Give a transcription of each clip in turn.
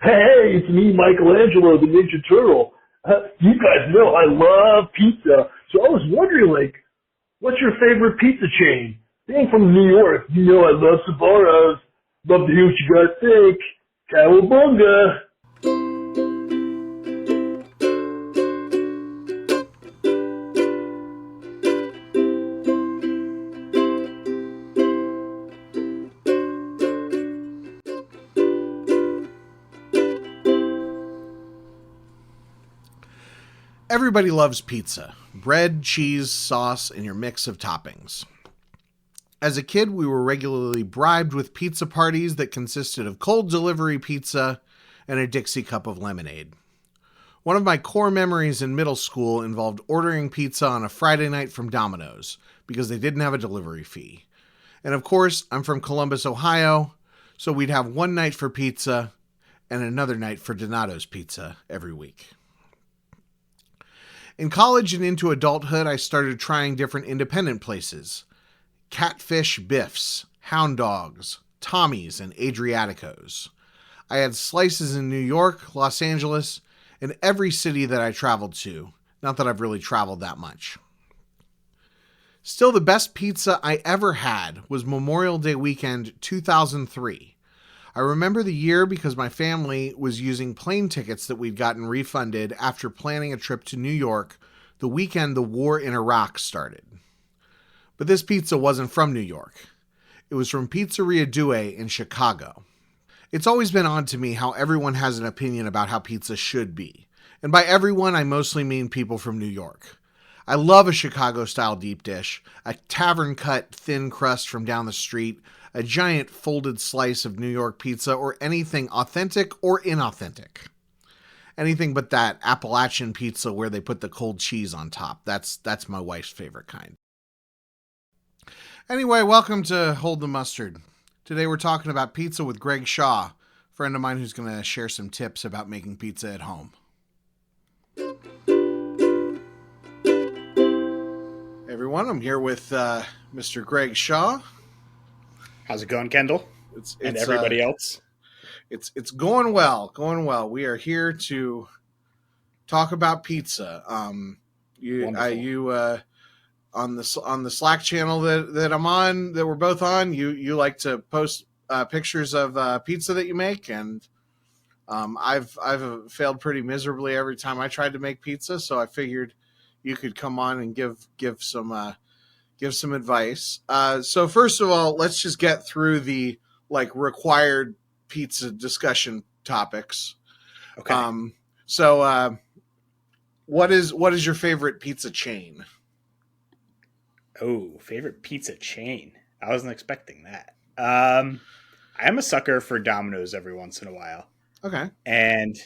Hey, it's me, Michelangelo, the Ninja Turtle. You guys know I love pizza, so I was wondering, what's your favorite pizza chain? Being from New York, you know I love Sbarro's. Love to hear what you guys think. Cowabunga! Everybody loves pizza. Bread, cheese, sauce, and your mix of toppings. As a kid, we were regularly bribed with pizza parties that consisted of cold delivery pizza and a Dixie cup of lemonade. One of my core memories in middle school involved ordering pizza on a Friday night from Domino's because they didn't have a delivery fee. And of course, I'm from Columbus, Ohio, so we'd have one night for pizza and another night for Donato's Pizza every week. In college and into adulthood, I started trying different independent places. Catfish Biff's, Hound Dogs, Tommy's, and Adriatico's. I had slices in New York, Los Angeles, and every city that I traveled to. Not that I've really traveled that much. Still, the best pizza I ever had was Memorial Day weekend 2003. I remember the year because my family was using plane tickets that we'd gotten refunded after planning a trip to New York the weekend the war in Iraq started. But this pizza wasn't from New York. It was from Pizzeria Due in Chicago. It's always been odd to me how everyone has an opinion about how pizza should be. And by everyone, I mostly mean people from New York. I love a Chicago-style deep dish, a tavern-cut thin crust from down the street, a giant folded slice of New York pizza, or anything authentic or inauthentic. Anything but that Appalachian pizza where they put the cold cheese on top. That's my wife's favorite kind. Anyway, welcome to Hold the Mustard. Today we're talking about pizza with Greg Shaw, a friend of mine who's going to share some tips about making pizza at home. Hey everyone, I'm here with Mr. Greg Shaw. How's it going, Kendall? It's and everybody else? It's going well. We are here to talk about pizza. You on the Slack channel that I'm on, that we're both on, you like to post pictures of pizza that you make, and I've failed pretty miserably every time I tried to make pizza, so I figured you could come on and give some advice. So first of all, let's just get through the required pizza discussion topics. Okay. So what is your favorite pizza chain? Oh, favorite pizza chain. I wasn't expecting that. I am a sucker for Domino's every once in a while. Okay. And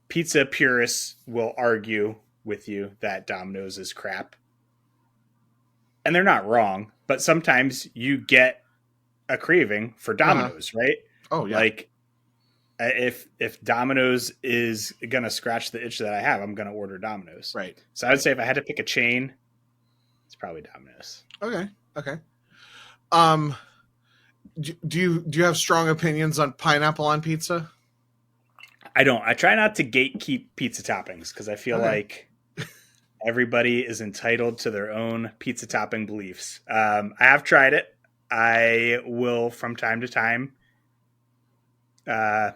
pizza purists will argue with you that Domino's is crap. And they're not wrong, but sometimes you get a craving for Domino's, right? Oh, yeah. Like if Domino's is going to scratch the itch that I have, I'm going to order Domino's. Right. So I would say if I had to pick a chain, it's probably Domino's. Okay. Do you have strong opinions on pineapple on pizza? I don't. I try not to gatekeep pizza toppings because I feel like everybody is entitled to their own pizza topping beliefs. I have tried it. I will from time to time. I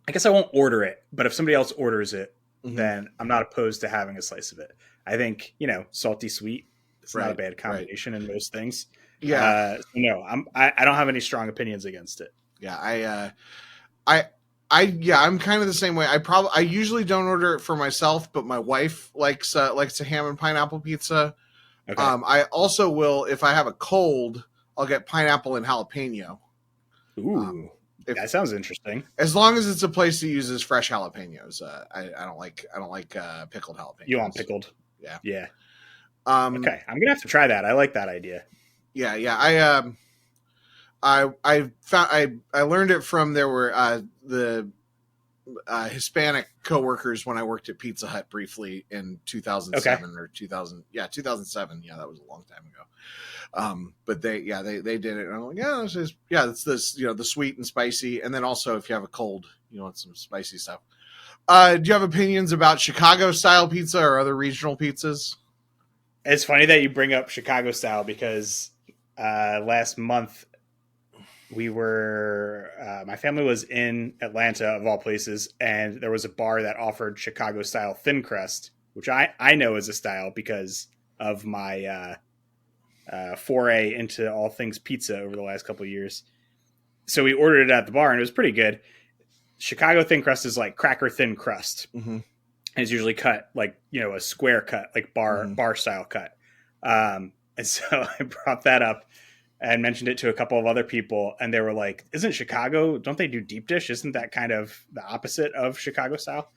guess I won't order it, but if somebody else orders it, then I'm not opposed to having a slice of it. I think, salty sweet. It's not a bad combination in most things. Yeah. No, I don't have any strong opinions against it. Yeah. I'm kind of the same way. I usually don't order it for myself, but my wife likes a ham and pineapple pizza. Okay. I also will, if I have a cold, I'll get pineapple and jalapeno. Ooh, that sounds interesting. As long as it's a place that uses fresh jalapenos. I don't like pickled jalapenos. You want pickled? Yeah. Yeah. Okay, I'm gonna have to try that. I like that idea. Yeah. I learned it from the Hispanic coworkers when I worked at Pizza Hut briefly in 2007 or 2007. Yeah, that was a long time ago. But they did it, and I'm like, it's this, the sweet and spicy, and then also if you have a cold, you want some spicy stuff. Do you have opinions about Chicago style pizza or other regional pizzas? It's funny that you bring up Chicago style because last month my family was in Atlanta of all places, and there was a bar that offered Chicago style thin crust, which I know is a style because of my foray into all things pizza over the last couple of years. So we ordered it at the bar and it was pretty good. Chicago thin crust is like cracker thin crust. Mm-hmm. And it's usually cut like, a square cut, like bar style cut. And so I brought that up and mentioned it to a couple of other people, and they were like, isn't Chicago, don't they do deep dish? Isn't that kind of the opposite of Chicago style?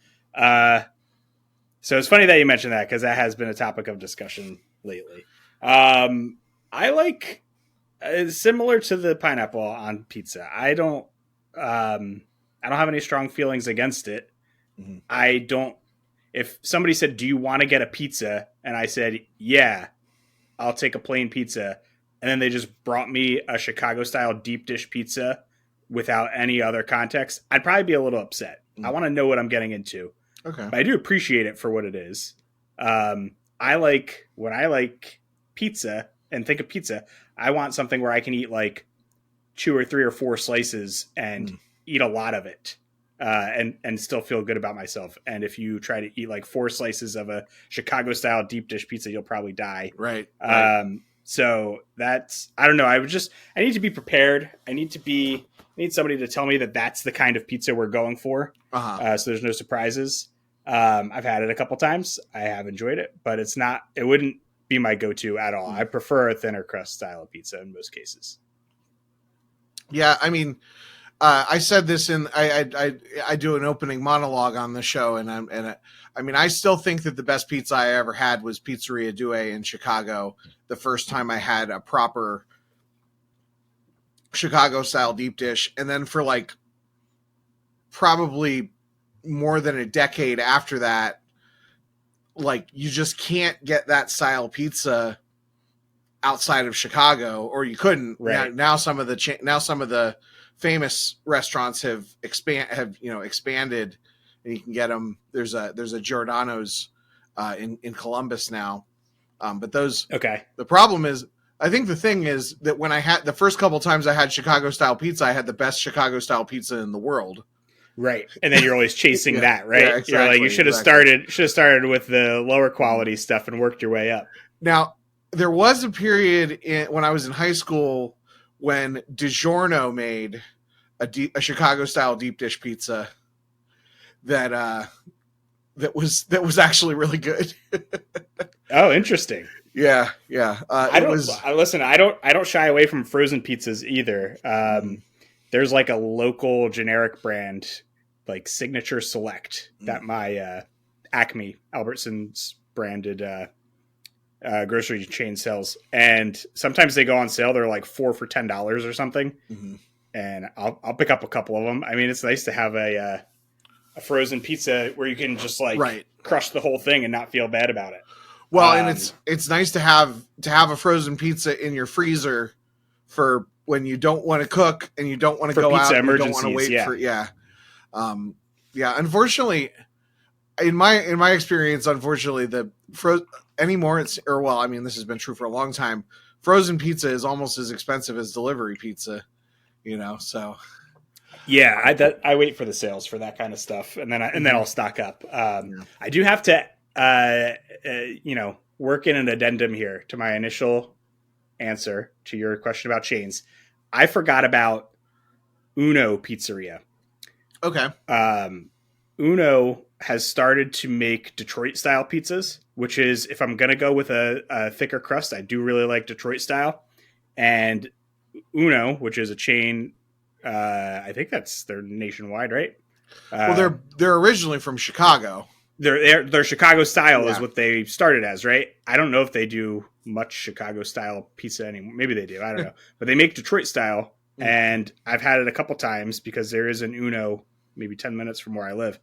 So it's funny that you mentioned that because that has been a topic of discussion lately. I like similar to the pineapple on pizza. I don't have any strong feelings against it. Mm-hmm. If somebody said, do you want to get a pizza? And I said, yeah, I'll take a plain pizza. And then they just brought me a Chicago style deep dish pizza without any other context, I'd probably be a little upset. Mm-hmm. I want to know what I'm getting into. Okay. But I do appreciate it for what it is. When I like pizza and think of pizza, I want something where I can eat like 2 or 3 or 4 slices and eat a lot of it. And still feel good about myself. And if you try to eat like 4 slices of a Chicago style deep dish pizza, you'll probably die. Right. So that's, I don't know. I need to be prepared. I need somebody to tell me that that's the kind of pizza we're going for. Uh-huh. So there's no surprises. I've had it a couple times. I have enjoyed it, but it wouldn't be my go-to at all. I prefer a thinner crust style of pizza in most cases. Yeah. I mean, I said this I do an opening monologue on the show, and I still think that the best pizza I ever had was Pizzeria Due in Chicago. The first time I had a proper Chicago style deep dish, and then for like probably more than a decade after that, like you just can't get that style pizza outside of Chicago, or you couldn't. Right. Now some of the famous restaurants have expanded, and you can get them. There's a Giordano's in Columbus now, but those. Okay. The problem is, I think the thing is that when I had the first couple times I had Chicago style pizza, I had the best Chicago style pizza in the world. Right, and then you're always chasing that, right? Yeah, exactly, you're like, you should have started with the lower quality stuff and worked your way up. Now, there was a period when I was in high school when DiGiorno made a Chicago style deep dish pizza that was actually really good. Oh, interesting. Yeah. I don't shy away from frozen pizzas either. There's like a local generic brand, like Signature Select, that my Acme Albertsons branded grocery chain sells, and sometimes they go on sale. They're like 4 for $10 or something, and I'll pick up a couple of them. I mean, it's nice to have a frozen pizza where you can just like crush the whole thing and not feel bad about it. Well, and it's nice to have a frozen pizza in your freezer for when you don't want to cook and you don't want to go out and you don't want to wait for unfortunately in my experience, unfortunately this has been true for a long time, frozen pizza is almost as expensive as delivery pizza, so yeah, I wait for the sales for that kind of stuff, and then I'll stock up. I do have to work in an addendum here to my initial answer to your question about chains. I forgot about Uno Pizzeria. Okay. Uno has started to make Detroit style pizzas, which is, if I'm going to go with a thicker crust, I do really like Detroit style. And Uno, which is a chain, I think they're nationwide, right? Well, they're originally from Chicago. Their Chicago style is what they started as, right? I don't know if they do much Chicago style pizza anymore. Maybe they do. I don't know. But they make Detroit style, and I've had it a couple times because there is an Uno maybe 10 minutes from where I live,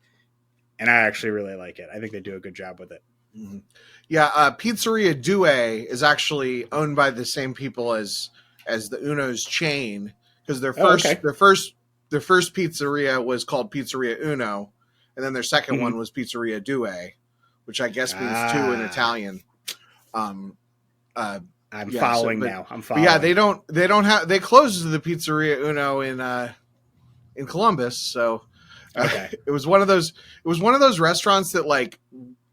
and I actually really like it. I think they do a good job with it. Mm-hmm. Yeah, Pizzeria Due is actually owned by the same people as the Uno's chain, because their first their first pizzeria was called Pizzeria Uno, and then their second one was Pizzeria Due, which I guess means two in Italian. I'm following now. I'm following. Yeah, they don't have, they closed the Pizzeria Uno in Columbus, so okay. It was one of those restaurants that like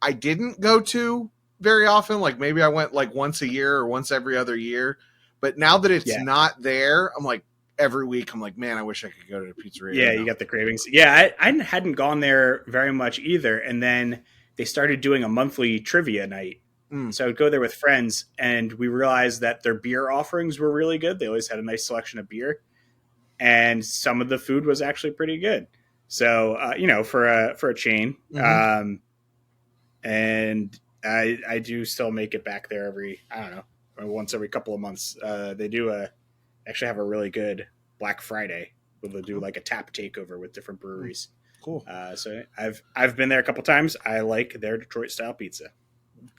I didn't go to very often. Like maybe I went like once a year or once every other year. But now that it's not there, I'm like every week I'm like, man, I wish I could go to the pizzeria. Yeah, you got the cravings. Yeah, I hadn't gone there very much either. And then they started doing a monthly trivia night. So I would go there with friends, and we realized that their beer offerings were really good. They always had a nice selection of beer, and some of the food was actually pretty good. So for a chain, and I do still make it back there once every couple of months. They do actually have a really good Black Friday where they'll do like a tap takeover with different breweries. Cool. So I've been there a couple times. I like their Detroit style pizza.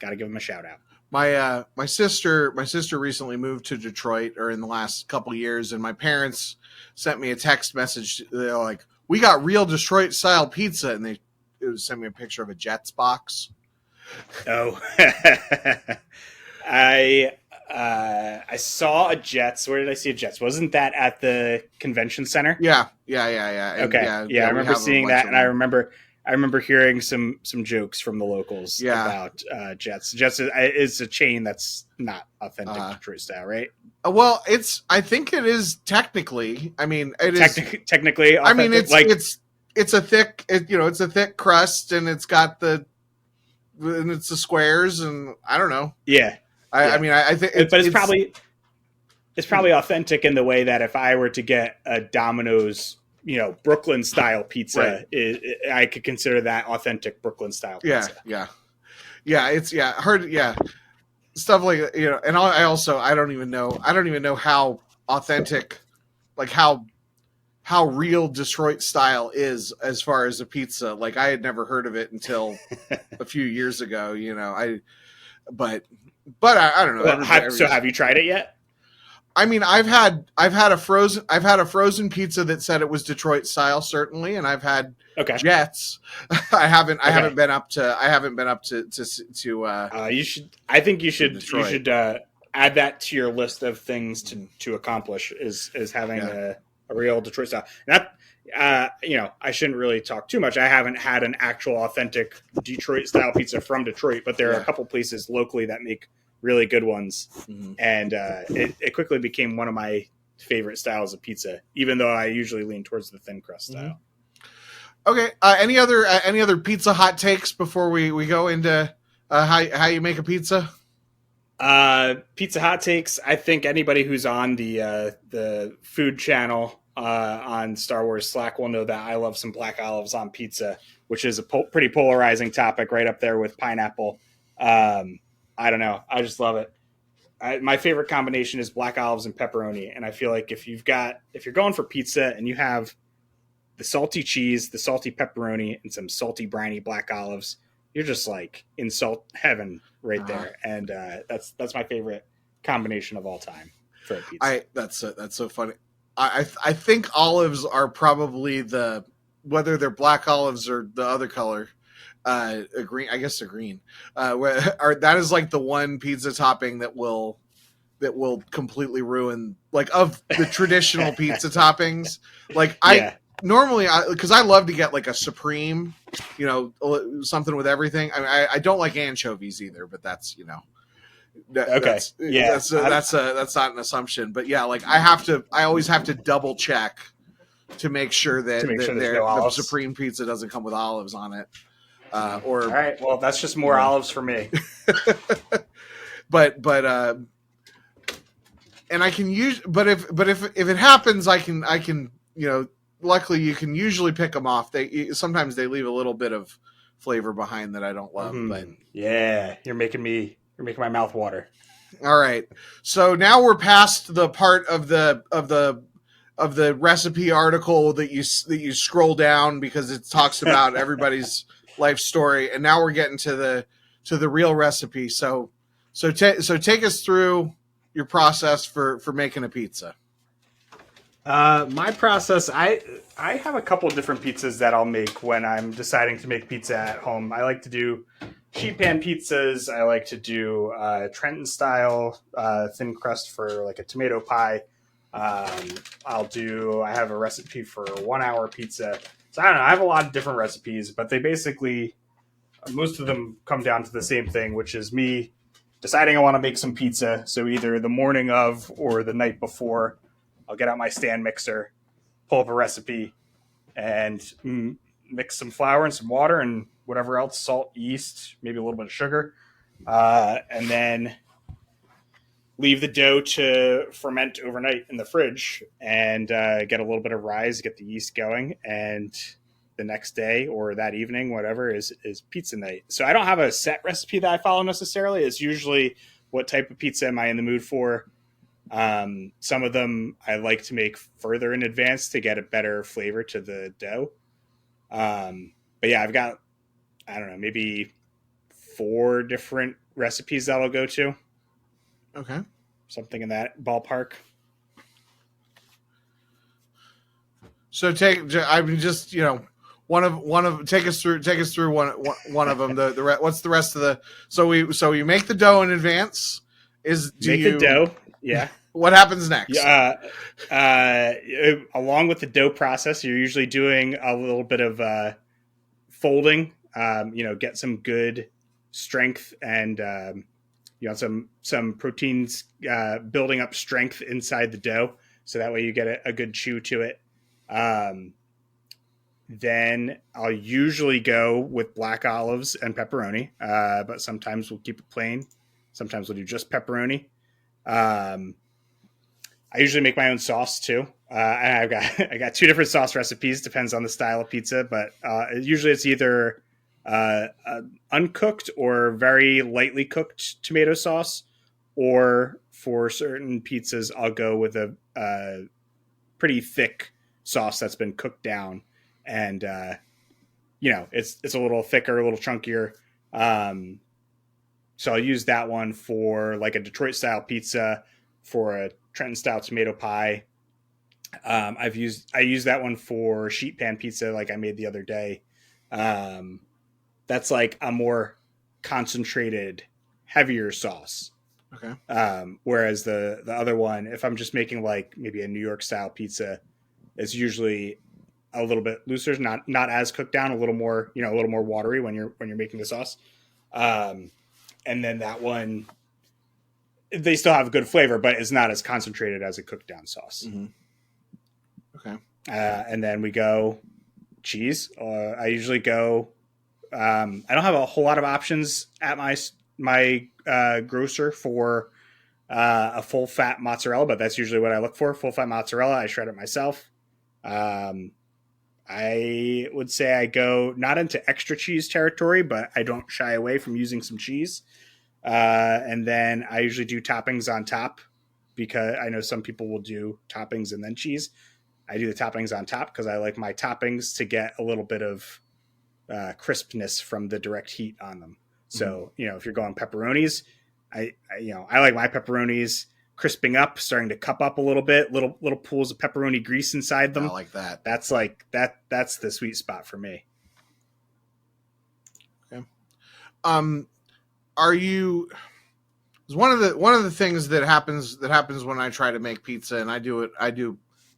Got to give them a shout out. My sister recently moved to Detroit, or in the last couple of years, and my parents sent me a text message. They're like, "We got real Detroit style pizza," and they sent me a picture of a Jets box. Oh, I saw a Jets. Where did I see a Jets? Wasn't that at the convention center? Yeah. Okay. Yeah, I remember seeing that, and I remember hearing some jokes from the locals about Jets. Jets is a chain that's not authentic Detroit style, right? Well, I think it is technically. I mean, it is technically. Authentic. I mean, it's a thick, it's a thick crust, and it's got it's the squares, and I don't know. Yeah. I mean, I think, it's probably authentic in the way that if I were to get a Domino's, Brooklyn style pizza, I could consider that authentic Brooklyn style pizza. It's hard. Stuff like, and I don't even know how authentic, like how real Detroit style is as far as a pizza. Like I had never heard of it until a few years ago, but I don't know. So have you tried it yet? I mean, I've had a frozen pizza that said it was Detroit style, certainly, and I've had Jets. I haven't been up to. You should. I think you should. Detroit. You should add that to your list of things to accomplish. Is having a real Detroit style. That I shouldn't really talk too much. I haven't had an actual authentic Detroit style pizza from Detroit, but there are a couple places locally that make really good ones, and it quickly became one of my favorite styles of pizza, even though I usually lean towards the thin crust style. Okay. Any other pizza hot takes before we go into how you make a pizza? Pizza hot takes. I think anybody who's on the food channel on Star Wars Slack will know that I love some black olives on pizza, which is a pretty polarizing topic, right up there with pineapple. I don't know. I just love it. My favorite combination is black olives and pepperoni. And I feel like if you're going for pizza and you have the salty cheese, the salty pepperoni, and some salty briny black olives, you're just like in salt heaven right there. And that's my favorite combination of all time for a pizza. That's so funny. I think olives are probably whether they're black olives or the other color. A green, I guess a green. That is like the one pizza topping that will completely ruin, like, of the traditional pizza toppings. Like normally, because I love to get like a supreme, something with everything. I mean, I don't like anchovies either, but that's that's not an assumption. But yeah, like I always have to double check to make sure that the supreme pizza doesn't come with olives on it. All right, well, that's just more olives for me. but and I can use, but if it happens, I can luckily you can usually pick them off. Sometimes they leave a little bit of flavor behind that I don't love. But yeah, you're making my mouth water. All right, so now we're past the part of the recipe article that you scroll down because it talks about everybody's life story, and now we're getting to the real recipe. So take us through your process for making a pizza. My process, I have a couple of different pizzas that I'll make when I'm deciding to make pizza at home. I like to do sheet pan pizzas. I like to do Trenton style thin crust for like a tomato pie. I have a recipe for 1 hour pizza. So I don't know. I have a lot of different recipes, but they basically, most of them come down to the same thing, which is me deciding I want to make some pizza. So either the morning of or the night before, I'll get out my stand mixer, pull up a recipe, and mix some flour and some water and whatever else, salt, yeast, maybe a little bit of sugar, and then leave the dough to ferment overnight in the fridge and get a little bit of rise, get the yeast going, and the next day or that evening, whatever, is pizza night. So I don't have a set recipe that I follow necessarily. It's usually what type of pizza am I in the mood for. Some of them I like to make further in advance to get a better flavor to the dough. But yeah, I've got, I don't know, maybe 4 different recipes that I'll go to. Okay. Something in that ballpark. So take us through one of them. What's the rest of the? So you make the dough in advance. The dough? Yeah. What happens next? Along with the dough process, you're usually doing a little bit of folding. Get some good strength and some proteins building up strength inside the dough, so that way you get a good chew to it. Then I'll usually go with black olives and pepperoni, but sometimes we'll keep it plain. Sometimes we'll do just pepperoni. I usually make my own sauce too. I got 2 different sauce recipes, depends on the style of pizza, but usually it's either uncooked or very lightly cooked tomato sauce, or for certain pizzas I'll go with a pretty thick sauce that's been cooked down, and it's a little thicker, a little chunkier. So I'll use that one for like a Detroit style pizza, for a Trenton style tomato pie. I use that one for sheet pan pizza, like I made the other day. That's like a more concentrated, heavier sauce. Okay. Whereas the other one, if I'm just making like maybe a New York style pizza, it's usually a little bit looser, not as cooked down, a little more watery when you're making the sauce. And then that one, they still have a good flavor, but it's not as concentrated as a cooked down sauce. Mm-hmm. Okay. And then we go cheese. I usually go, I don't have a whole lot of options at my grocer for a full fat mozzarella, but that's usually what I look for. Full fat mozzarella. I shred it myself. I would say I go not into extra cheese territory, but I don't shy away from using some cheese. And then I usually do toppings on top, because I know some people will do toppings and then cheese. I do the toppings on top because I like my toppings to get a little bit of crispness from the direct heat on them. So, if you're going pepperonis, I like my pepperonis crisping up, starting to cup up a little bit, little pools of pepperoni grease inside them. I like that. That's that's the sweet spot for me. Okay. Are you? One of the things that happens when I try to make pizza, and I do.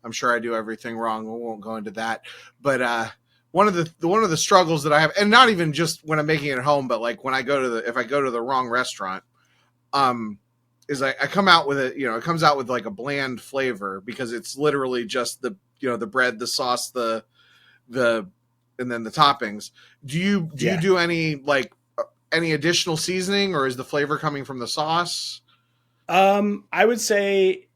I'm sure I do everything wrong. We won't go into that, but one of the struggles that I have, and not even just when I'm making it at home, but like when if I go to the wrong restaurant, is I come out with it comes out with like a bland flavor, because it's literally just the bread, the sauce, the and then the toppings. Do you do any additional seasoning, or is the flavor coming from the sauce? I would say,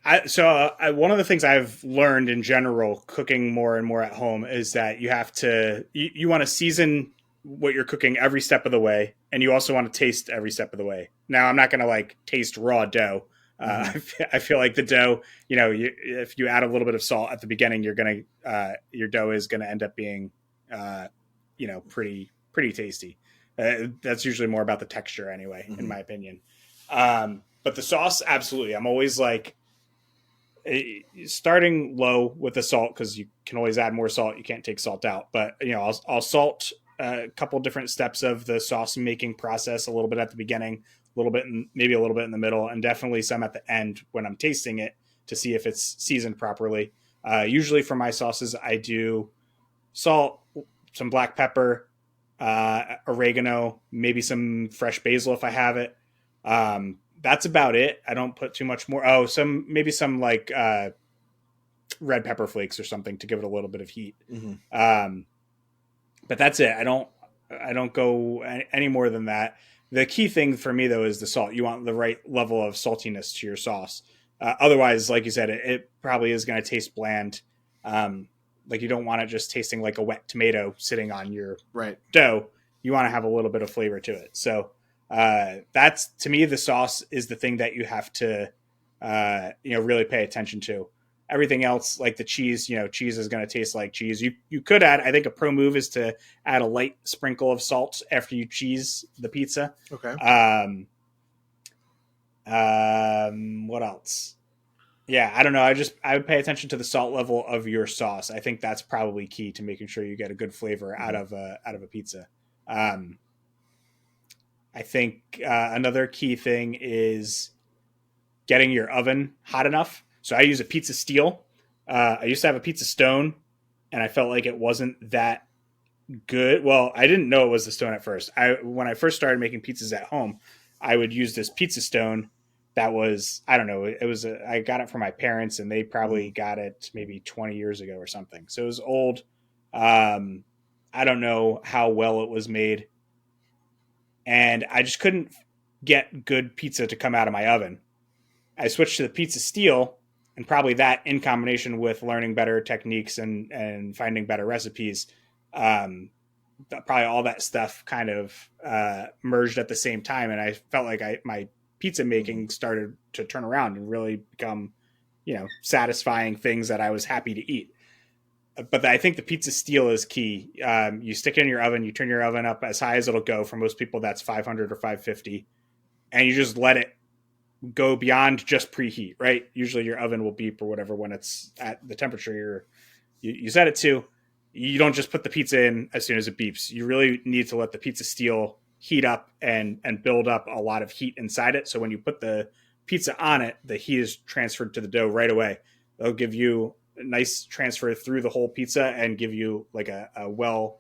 one of the things I've learned in general, cooking more and more at home, is that you have to, you want to season what you're cooking every step of the way, and you also want to taste every step of the way. Now, I'm not going to taste raw dough. I feel like the dough, if you add a little bit of salt at the beginning, your dough is going to end up being, pretty tasty. That's usually more about the texture anyway, in my opinion. But the sauce, absolutely. I'm always like, starting low with the salt, because you can always add more salt. You can't take salt out, but I'll salt a couple different steps of the sauce making process, a little bit at the beginning, a little bit, maybe a little bit in the middle, and definitely some at the end when I'm tasting it to see if it's seasoned properly. Usually for my sauces, I do salt, some black pepper, oregano, maybe some fresh basil if I have it. That's about it. I don't put too much more. Oh, maybe some like red pepper flakes or something to give it a little bit of heat. Mm-hmm. But that's it. I don't go any more than that. The key thing for me though is the salt. You want the right level of saltiness to your sauce. Otherwise, like you said, it probably is going to taste bland. Like you don't want it just tasting like a wet tomato sitting on your dough. You want to have a little bit of flavor to it. So that's, to me, the sauce is the thing that you have to really pay attention to. Everything else, like the cheese, cheese is going to taste like cheese. You could add, I think a pro move is to add a light sprinkle of salt after you cheese the pizza. Okay. What else? Yeah, I don't know. I would pay attention to the salt level of your sauce. I think that's probably key to making sure you get a good flavor out of a pizza. I think another key thing is getting your oven hot enough. So I use a pizza steel. I used to have a pizza stone, and I felt like it wasn't that good. Well, I didn't know it was the stone at first. When I first started making pizzas at home, I would use this pizza stone that was, I don't know, I got it from my parents, and they probably got it maybe 20 years ago or something. So it was old. I don't know how well it was made. And I just couldn't get good pizza to come out of my oven. I switched to the pizza steel, and probably that in combination with learning better techniques and finding better recipes, probably all that stuff kind of merged at the same time. And I felt like my pizza making started to turn around and really become, satisfying things that I was happy to eat. But I think the pizza steel is key. You stick it in your oven, you turn your oven up as high as it'll go. For most people, that's 500 or 550. And you just let it go beyond just preheat, right? Usually your oven will beep or whatever when it's at the temperature you set it to. You don't just put the pizza in as soon as it beeps. You really need to let the pizza steel heat up and build up a lot of heat inside it. So when you put the pizza on it, the heat is transferred to the dough right away. They'll give you a nice transfer through the whole pizza and give you like a well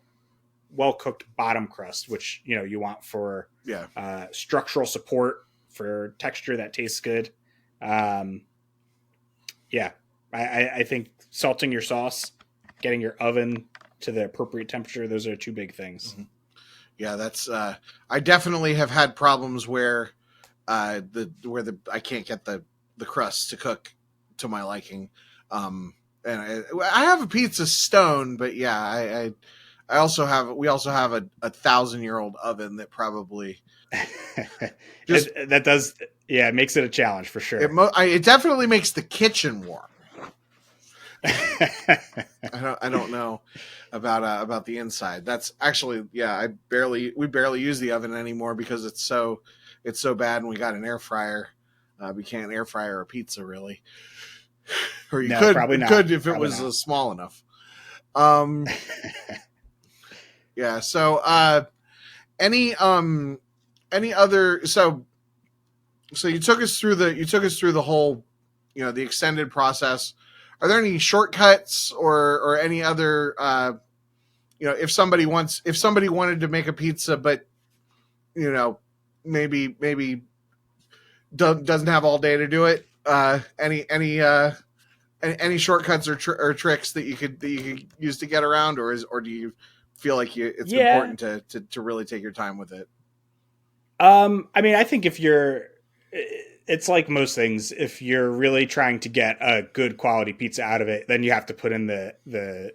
cooked bottom crust, which you want for structural support, for texture that tastes good. I think salting your sauce, getting your oven to the appropriate temperature, those are two big things. Mm-hmm. Yeah, that's I definitely have had problems where I can't get the crust to cook to my liking. And I have a pizza stone, but yeah, we also have a 1,000-year-old oven that probably it makes it a challenge for sure. It definitely makes the kitchen warm. I don't know about the inside. That's actually, we barely use the oven anymore because it's so bad, and we got an air fryer. We can't air fryer a pizza really, or you could if it was small enough. Yeah. So any other so you took us through the whole the extended process. Are there any shortcuts or any other if somebody wanted to make a pizza but maybe doesn't have all day to do it, any shortcuts or tricks that you could use to get around, or do you feel like it's important to really take your time with it? I mean, I think it's like most things. If you're really trying to get a good quality pizza out of it, then you have to put in the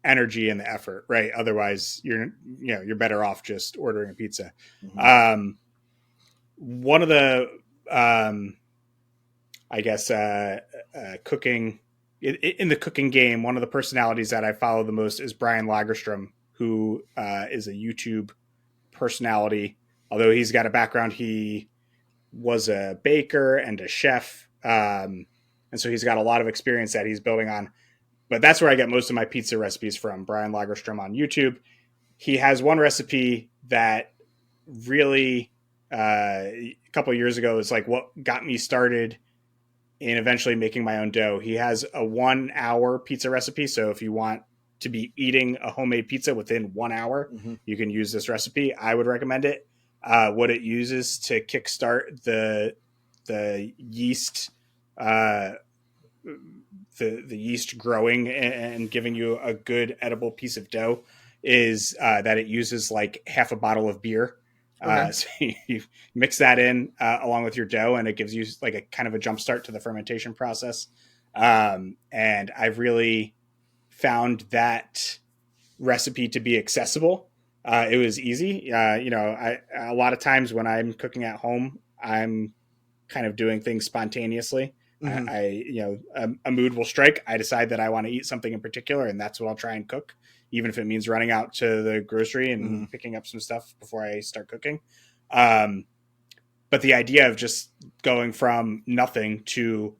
energy and the effort, right? Otherwise, you're better off just ordering a pizza. Mm-hmm. One of the, cooking in the cooking game, one of the personalities that I follow the most is Brian Lagerstrom, who is a YouTube personality. Although he's got a background, he was a baker and a chef. and so he's got a lot of experience that he's building on. But that's where I get most of my pizza recipes from, Brian Lagerstrom on YouTube. He has one recipe that really, a couple of years ago, is like what got me started in eventually making my own dough. He has a 1 hour pizza recipe. So if you want to be eating a homemade pizza within 1 hour, you can use this recipe. I would recommend it. What it uses to kickstart the yeast, the yeast growing and giving you a good edible piece of dough is that it uses like half a bottle of beer. Okay. So you mix that in along with your dough, and it gives you like a kind of a jump start to the fermentation process. And I've really found that recipe to be accessible. It was easy. A lot of times when I'm cooking at home, I'm kind of doing things spontaneously. Mm-hmm. A mood will strike. I decide that I want to eat something in particular, and that's what I'll try and cook, even if it means running out to the grocery and picking up some stuff before I start cooking. But the idea of just going from nothing to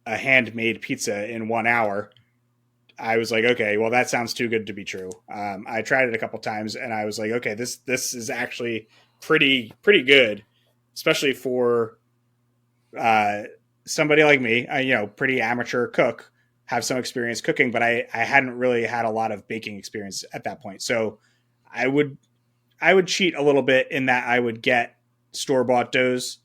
a handmade pizza in 1 hour, I was like, okay, well, that sounds too good to be true. I tried it a couple times, and I was like, okay, this is actually pretty good, especially for somebody like me, pretty amateur cook, have some experience cooking, but I hadn't really had a lot of baking experience at that point. So I would cheat a little bit in that I would get store-bought doughs,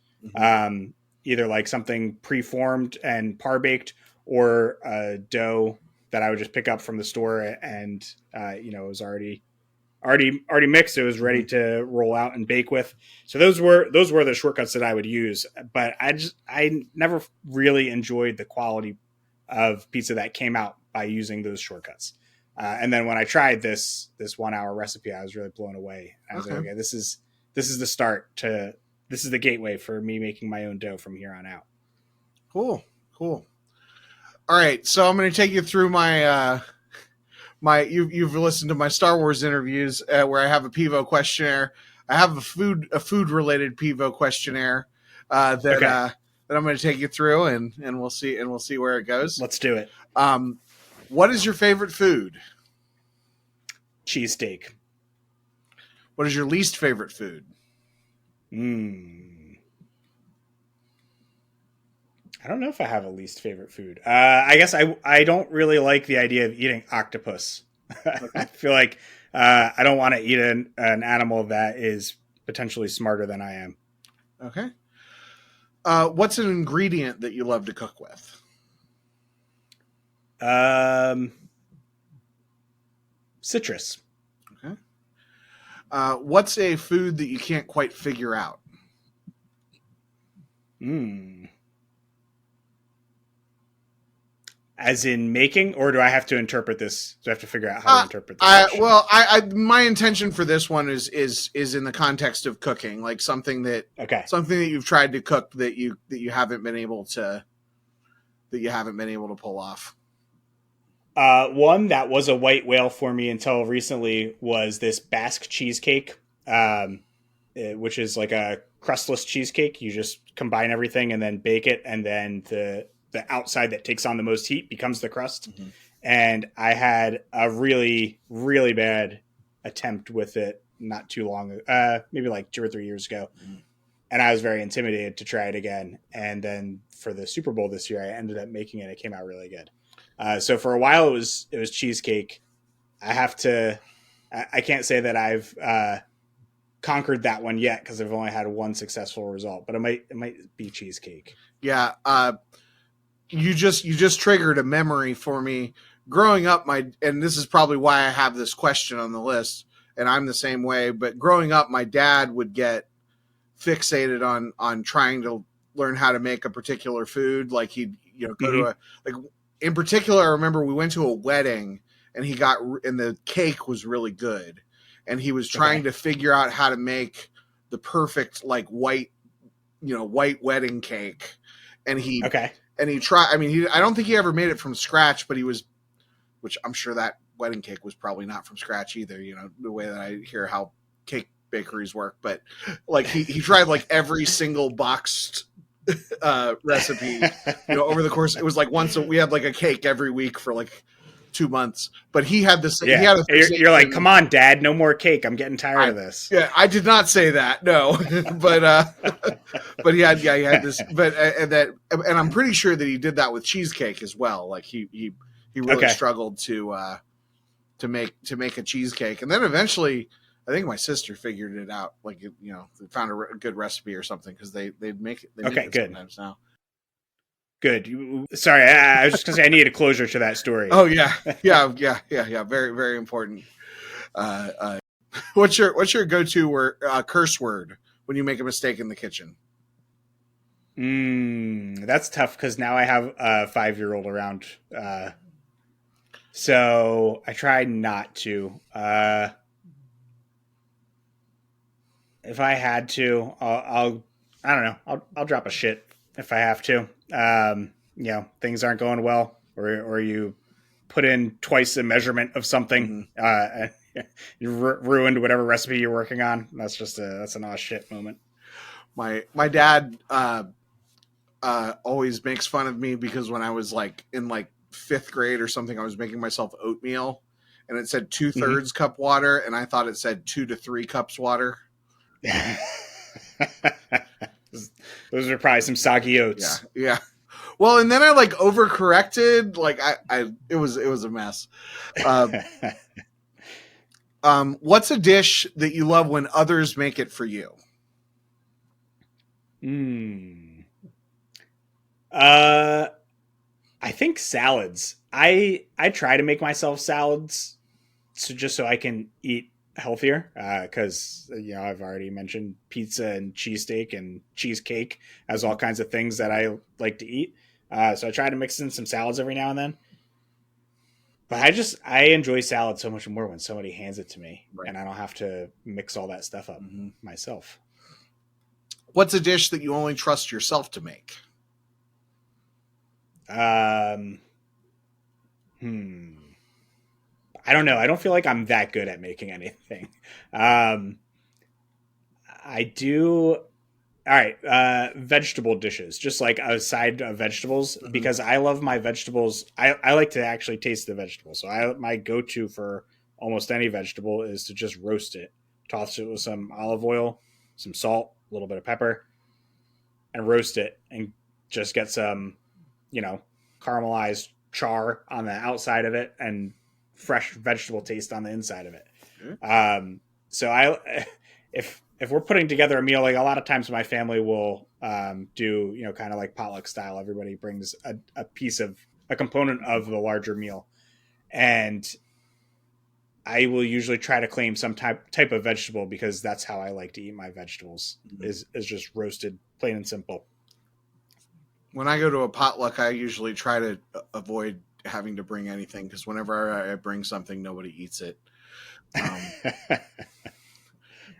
either like something pre-formed and par-baked, or a dough that I would just pick up from the store and it was already mixed. It was ready to roll out and bake with. So those were the shortcuts that I would use. But I never really enjoyed the quality of pizza that came out by using those shortcuts. And then when I tried this 1 hour recipe, I was really blown away. I was like, okay, this is the start to, this is the gateway for me making my own dough from here on out. Cool. All right. So I'm going to take you through you've listened to my Star Wars interviews where I have a Pivo questionnaire. I have a food related Pivo questionnaire that I'm going to take you through, and we'll see where it goes. Let's do it. What is your favorite food? Cheesesteak. What is your least favorite food? I don't know if I have a least favorite food. I guess I don't really like the idea of eating octopus. I feel like I don't want to eat an animal that is potentially smarter than I am. Okay. What's an ingredient that you love to cook with? Citrus. Okay. What's a food that you can't quite figure out? As in making, or do I have to interpret this? Do I have to figure out how to interpret this? My intention for this one is in the context of cooking, like something that you've tried to cook that you haven't been able to pull off. One that was a white whale for me until recently was this Basque cheesecake, which is like a crustless cheesecake. You just combine everything and then bake it, and then the outside that takes on the most heat becomes the crust. And I had a really, really bad attempt with it not too long ago, maybe like 2 or 3 years ago. And I was very intimidated to try it again. And then for the Super Bowl this year, I ended up making it. It came out really good. So for a while it was cheesecake. I can't say that I've conquered that one yet, because I've only had one successful result, but it might be cheesecake. Yeah. You just triggered a memory for me. Growing up, and this is probably why I have this question on the list, and I'm the same way, but growing up, my dad would get fixated on trying to learn how to make a particular food. Like he'd, go to in particular, I remember we went to a wedding and and the cake was really good. And he was trying to figure out how to make the perfect, like white wedding cake. And he tried, I don't think he ever made it from scratch, but which I'm sure that wedding cake was probably not from scratch either, the way that I hear how cake bakeries work. But like he tried like every single boxed recipe. Over the course, it was like we had like a cake every week for like 2 months. But he had this. Yeah, he had you're like, come on, Dad, no more cake. I'm getting tired of this. Yeah, I did not say that. No, but he had this. But and I'm pretty sure that he did that with cheesecake as well. Like he really struggled to make a cheesecake, and then eventually, I think my sister figured it out. Like they found a good recipe or something because they make it. They make it good. Sometimes now. Good. Sorry, I was just gonna say I needed a closure to that story. Oh yeah. Very, very important. What's your go-to word, curse word when you make a mistake in the kitchen? That's tough because now I have a 5-year-old around. So I try not to. If I had to, I don't know. I'll drop a shit if I have to. Things aren't going well, or you put in twice the measurement of something, you ruined whatever recipe you're working on. That's an aw shit moment. My dad always makes fun of me because when I was like in like 5th grade or something, I was making myself oatmeal, and it said 2/3 cup water, and I thought it said 2 to 3 cups water. Those are probably some soggy oats. Yeah. Well, and then I like overcorrected. Like it was a mess. What's a dish that you love when others make it for you? I think salads. I try to make myself salads so I can eat healthier, because I've already mentioned pizza and cheesesteak and cheesecake as all kinds of things that I like to eat. So I try to mix in some salads every now and then. But I enjoy salad so much more when somebody hands it to me, right, and I don't have to mix all that stuff up myself. What's a dish that you only trust yourself to make? I don't know. I don't feel like I'm that good at making anything. I do. All right. Vegetable dishes, just like a side of vegetables, because I love my vegetables. I like to actually taste the vegetable. So my go-to for almost any vegetable is to just roast it, toss it with some olive oil, some salt, a little bit of pepper, and roast it, and just get some, caramelized char on the outside of it and fresh vegetable taste on the inside of it. So if we're putting together a meal, like a lot of times my family will do, kind of like potluck style. Everybody brings a piece of a component of the larger meal, and I will usually try to claim some type of vegetable, because that's how I like to eat my vegetables, is just roasted, plain and simple. When I go to a potluck, I usually try to avoid having to bring anything, because whenever I bring something, nobody eats it. All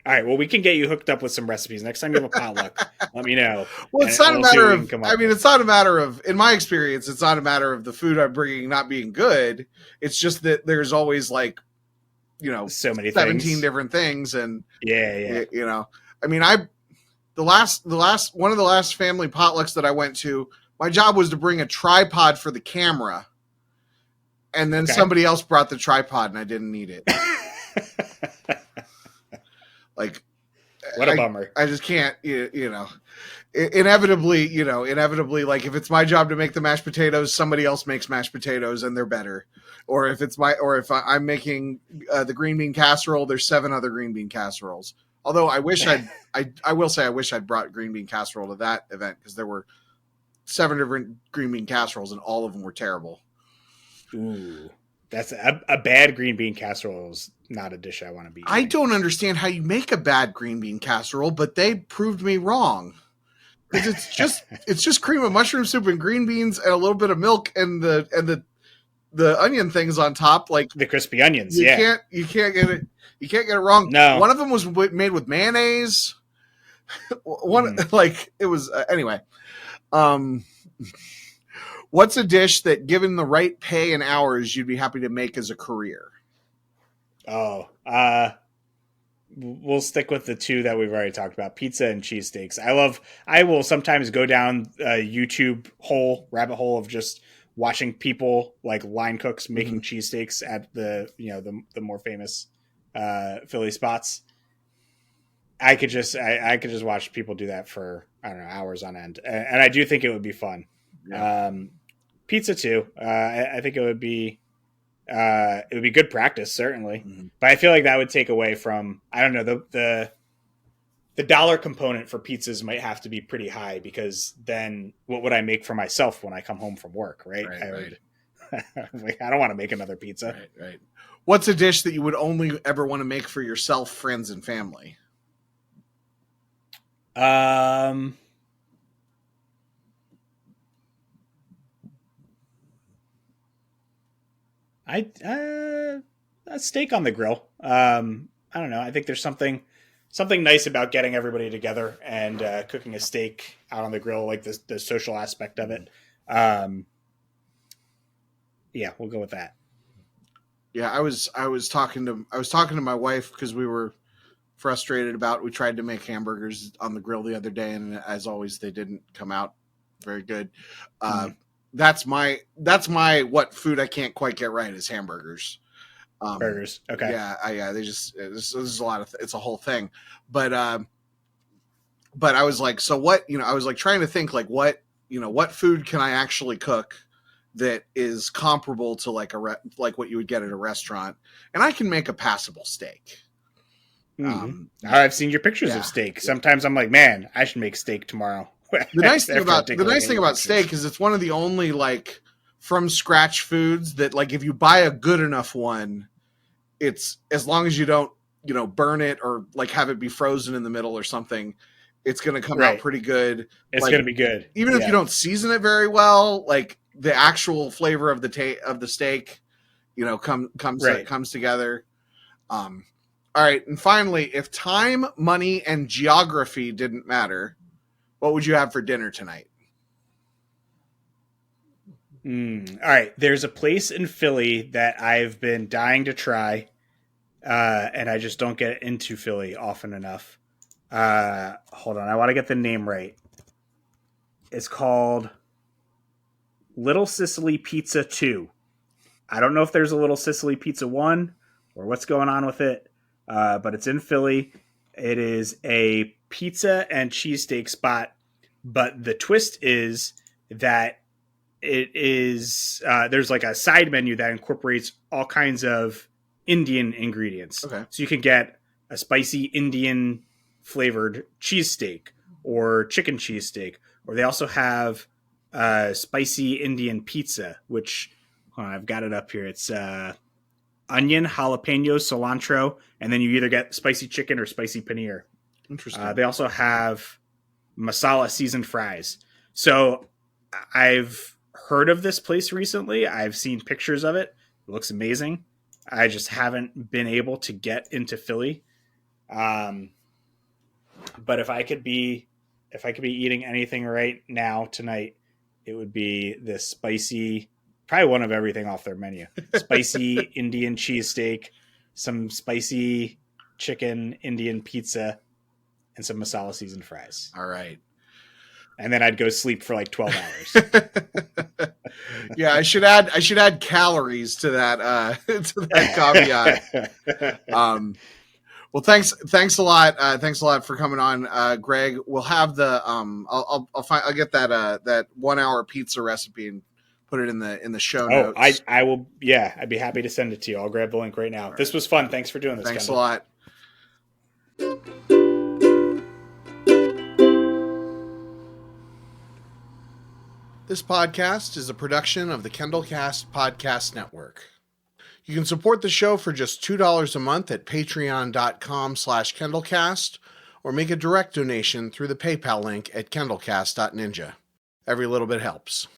right. Well, we can get you hooked up with some recipes. Next time you have a potluck, let me know. Well, it's not a matter of, it's not a matter of, in my experience, it's not a matter of the food I'm bringing not being good. It's just that there's always like, so many 17 things. different things. And yeah. One of the last family potlucks that I went to, my job was to bring a tripod for the camera. And then somebody else brought the tripod and I didn't need it. Like, what a bummer. I just can't, inevitably, like if it's my job to make the mashed potatoes, somebody else makes mashed potatoes and they're better. Or if I'm making the green bean casserole, there's 7 other green bean casseroles. Although I wish I will say I wish I'd brought green bean casserole to that event, because there were 7 different green bean casseroles and all of them were terrible. Ooh, that's a bad green bean casserole is not a dish I want to be eating. I don't understand how you make a bad green bean casserole, but they proved me wrong. It's just cream of mushroom soup and green beans and a little bit of milk and the onion things on top, like the crispy onions. You can't get it. You can't get it wrong. No, one of them was made with mayonnaise. It was anyway. What's a dish that, given the right pay and hours, you'd be happy to make as a career? Oh, we'll stick with the two that we've already talked about: pizza and cheesesteaks. I will sometimes go down a YouTube rabbit hole of just watching people like line cooks making cheesesteaks at the more famous Philly spots. I could just watch people do that for, I don't know, hours on end, and I do think it would be fun. Yeah. Pizza too. I think it would be good practice, certainly, but I feel like that would take away from, I don't know, the dollar component for pizzas might have to be pretty high, because then what would I make for myself when I come home from work, right? I don't want to make another pizza. Right. What's a dish that you would only ever want to make for yourself, friends, and family? A steak on the grill. I don't know. I think there's something nice about getting everybody together and cooking a steak out on the grill, like the social aspect of it. Yeah, we'll go with that. Yeah, I was talking to my wife because we were frustrated we tried to make hamburgers on the grill the other day, and as always they didn't come out very good. That's my what food I can't quite get right is hamburgers. Burgers. Okay. Yeah. They just, this is a lot of, it's a whole thing, but I was like, so what, I was like trying to think like what food can I actually cook that is comparable to like like what you would get at a restaurant, and I can make a passable steak. I've seen your pictures of steak. Sometimes I'm like, man, I should make steak tomorrow. The nice thing about steak is it's one of the only like from scratch foods that, like, if you buy a good enough one, it's, as long as you don't, burn it or like have it be frozen in the middle or something, it's going to come out pretty good. It's going to be good. Even if you don't season it very well, like the actual flavor of the steak, comes together. All right. And finally, if time, money, and geography didn't matter, what would you have for dinner tonight? All right. There's a place in Philly that I've been dying to try, and I just don't get into Philly often enough. Hold on. I want to get the name right. It's called Little Sicily Pizza 2. I don't know if there's a Little Sicily Pizza 1 or what's going on with it, but it's in Philly. It is a pizza and cheesesteak spot, but the twist is that it is there's like a side menu that incorporates all kinds of Indian ingredients. Okay. So you can get a spicy Indian flavored cheesesteak or chicken cheesesteak, or they also have spicy Indian pizza, which I've got it up here. It's onion, jalapeno, cilantro, and then you either get spicy chicken or spicy paneer. Interesting. They also have masala seasoned fries. So I've heard of this place recently. I've seen pictures of it. It looks amazing. I just haven't been able to get into Philly. But if I could be eating anything right now tonight, it would be this spicy, probably one of everything off their menu. Spicy Indian cheesesteak, some spicy chicken Indian pizza, and some masala seasoned fries. All right. And then I'd go sleep for like 12 hours. Yeah, I should add calories to that caveat. Well, thanks a lot. Thanks a lot for coming on, Greg. We'll have the I'll get that 1 hour pizza recipe and put it in the show notes. I will. Yeah, I'd be happy to send it to you. I'll grab the link right now. This was fun. Thanks for doing this. Thanks Kendall. a lot. This podcast is a production of the KendallCast Podcast Network. You can support the show for just $2 a month at patreon.com/KendallCast, or make a direct donation through the PayPal link at kendallcast.ninja. Every little bit helps.